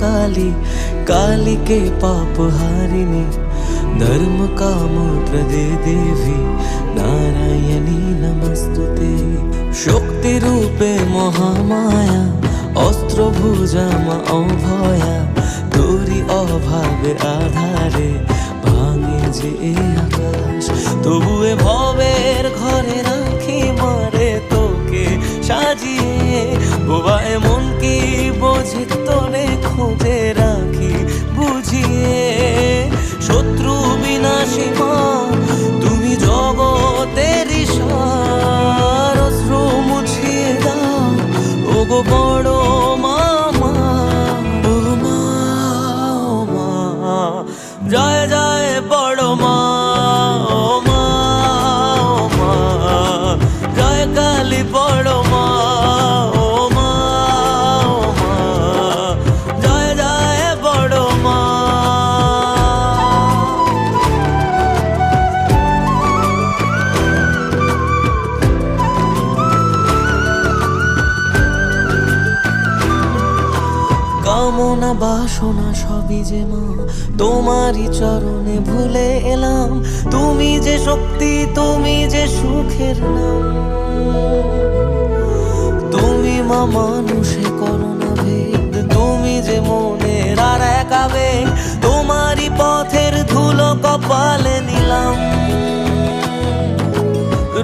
काली, काली के पाप हारिणी, धर्म काम प्रदे देवी नारायणी नमस्तुते। शक्ति रूपे महामाया, अस्त्र भुजा मा अभया, तोरी अभावे आधारे भांगे जे आकाश। तबुए भवेर घरे राखी मारे तोके साजिए, बोबा एमन की बोझे तोरे खोजे राखी बुझिए। शत्रु विनाशी मा तुमी जगतेर ईशार, अश्रु मुछिए दाओ ओगो बड़ो मामा। ओ मा, ओ मा, जय जय बड़ो मा, ओ मा, ओ मा, जय काली बड़ो मा, ओ मा, ओ मा, जय जय बड़ो मा। কামনা বাসনা সবই যে মা তোমারই চরণে ভুলে এলাম। তুমি যে শক্তি, তুমি যে সুখের নাম। তুমি মা মানুষে করো না ভেদ, তুমি যে মনের আর এক আবেগ। তোমারই পথের ধুলো কপালে নিলাম।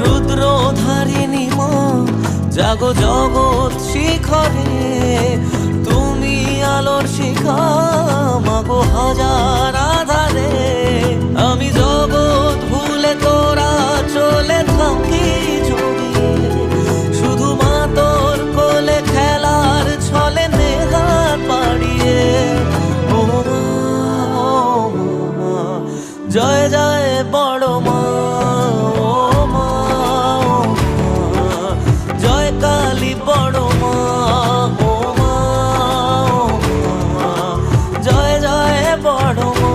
রুদ্রধারিণী মা জাগো জগৎ শিখরে, তুমি আলোর শিখা মাগো হাজার আধারে। আমি জগৎ ভুলে তোরা চলে থাকি জড়িয়ে, শুধু মা তোর কোলে খেলার ছলে নেহাত পাড়িয়ে। ও মা, ও মা, জয় জয় বড় মা, ও মা, ও মা, জয় কালী বড় মা, ও মা, ও মা, জয় জয় বড় মা।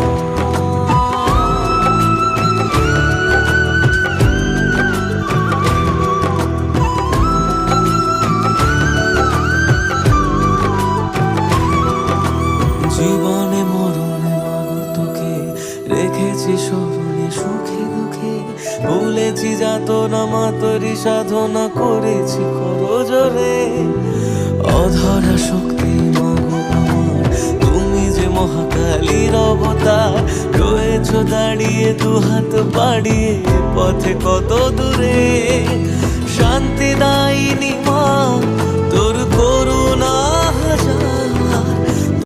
জীবনে মরণে মাগো তোকে রেখেছি স্মরণে, সুখে দুঃখে ভুলেছি যাতনা মা তোরই সাধনা করেছি করজোরে। অধরা শক্তি মাগো আমার, তুমি যে মহাকালীর অবতার। রয়েছ দাঁড়িয়ে দুহাত বাড়িয়ে পথে কত দূরে। শান্তি দায়িনী মা